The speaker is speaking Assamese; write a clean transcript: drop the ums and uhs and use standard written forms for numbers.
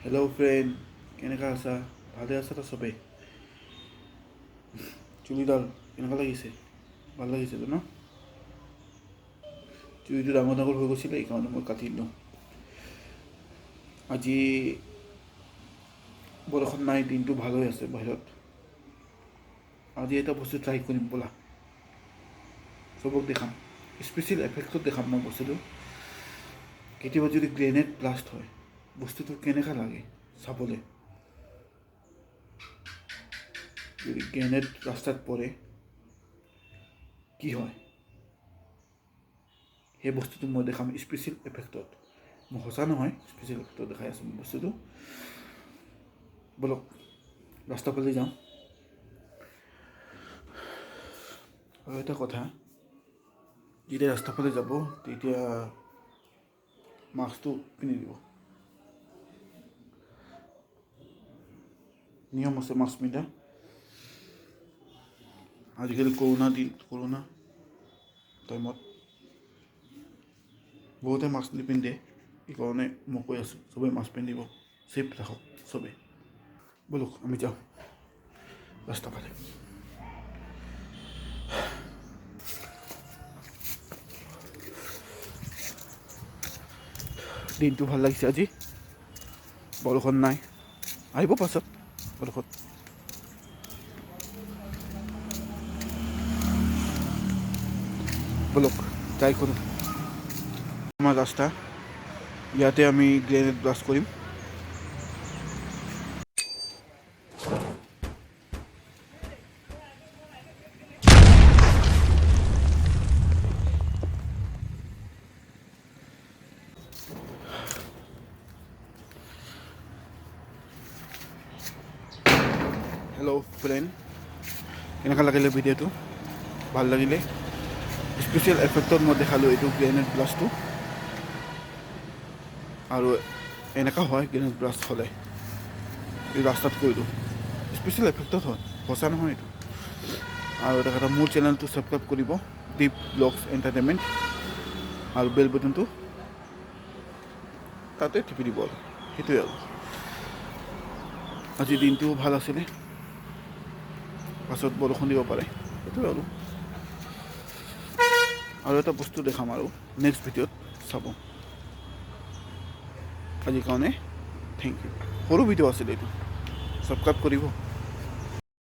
হেল্ল' ফ্ৰেণ্ড, কেনেকুৱা আছা? ভালে আছা তো চবেই? চুলিডাল কেনেকুৱা লাগিছে? ভাল লাগিছিলে ন? চুলিটো ডাঙৰ ডাঙৰ হৈ গৈছিলে, এইকাৰণে মই কাটি দিলোঁ। আজি বৰষুণ নাই, দিনটো ভাল হৈ আছে বাহিৰত। আজি এটা বস্তু ট্ৰাই কৰিম ব'লা, চবক দেখাম। স্পেচিয়েল এফেক্টত দেখাম মই বস্তুটো। কেতিয়াবা যদি গ্ৰেনেড ব্লাষ্ট হয়, বস্তুটো কেনেকুৱা লাগে চাবলৈ। যদি গ্ৰেনেড ৰাস্তাত পৰে কি হয়, সেই বস্তুটো মই দেখাম স্পেচিয়েল এফেক্টত। মই সঁচা নহয়, স্পেচিয়েল এফেক্টত দেখাই আছোঁ মই বস্তুটো। ব'লক ৰাস্তাৰ ফালে যাওঁ। আৰু এটা কথা, যেতিয়া ৰাস্তাৰ ফালে যাব তেতিয়া মাস্কটো পিন্ধি দিব। নিয়ম আছে মাস্ক পিন্ধা। আজিকালি কৰোণা টাইমত বহুতে মাস্ক নিপিন্ধে, সেইকাৰণে মই কৈ আছোঁ চবেই মাস্ক পিন্ধিব, ছেফ ৰাখক চবেই। ব'লক আমি যাওঁ ৰাস্তাৰ ফালে। দিনটো ভাল লাগিছে আজি, বৰষুণ নাই, আহিব পাছত বৰষুণ। ব'লক ট্ৰাই কৰোঁ। আমাৰ ৰাস্তা, ইয়াতে আমি গ্ৰেনেড ব্লাষ্ট কৰিম। হেল্ল' ফ্ৰেণ্ড, কেনেকুৱা লাগিলে ভিডিঅ'টো? ভাল লাগিলে? স্পেচিয়েল এফেক্টত মই দেখালোঁ এইটো গ্ৰেনেড ব্লাষ্টটো। আৰু এনেকুৱা হয় গ্ৰেনেড ব্লাষ্ট হ'লে, এই ৰাস্তাত কৰিলোঁ স্পেচিয়েল এফেক্টত হয়, সঁচা নহয় এইটো। আৰু এটা কথা, মোৰ চেনেলটো ছাবস্ক্ৰাইব কৰিব, দীপ ব্লগছ এণ্টাৰটেইনমেণ্ট, আৰু বেল বটনটো তাতে টিপি দিব আৰু সেইটোৱে আৰু। আজি দিনটোও ভাল আছিলে, পাছত বৰষুণ দিব পাৰে, সেইটোৱে আৰু এটা বস্তু দেখাম আৰু নেক্সট ভিডিঅ'ত চাব। আজিৰ কাৰণে থেংক ইউ। সৰু ভিডিঅ' আছিলে এইটো, ছাবস্ক্ৰাইব কৰিব।